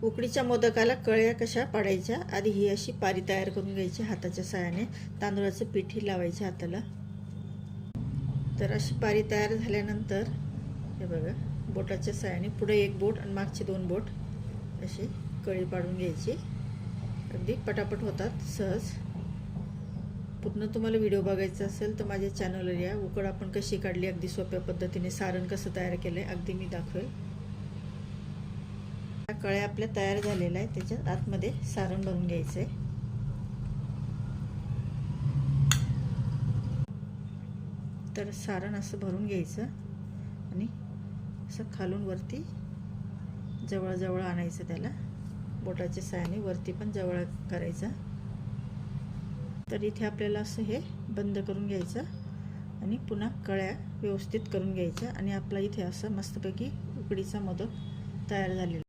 उकडीच्या मोदकाला कळ्या कशा पाडायच्या, आधी ही अशी पारी तयार करून घ्यायची हाताच्या साहाय्याने. तांदूळाचं पीठही लावायचे हाताला. तर अशी पारी तयार झाल्यानंतर हे बघा, बोटाच्या साहाय्याने पुढे एक बोट आणि मागचे 2 बोट अशी कळी पाडून घ्यायची. अगदी पटापट होतात सहज. पूर्ण तुम्हाला व्हिडिओ बघायचा असेल तर माझ्या चॅनलवर या. उकड आपण कशी काढली अगदी सोप्या पद्धतीने, सारण कसं तयार केलंय अगदी मी दाखवेल. कळ्या आपल्या तयार झालेल्या आहेत, त्याच्यात आतमध्ये सारण भरून घ्यायचंय. तर सारण असं भरून घ्यायचं आणि असं खालून वरती जवळ जवळ आणायचं. त्याला बोटाच्या साहाय्याने वरती पण जवळ करायचं. तर इथे आपल्याला असं हे बंद करून घ्यायचं आणि पुन्हा कळ्या व्यवस्थित करून घ्यायच्या आणि आपला इथे असं मस्तपैकी उकडीचा मोदक तयार झालेला.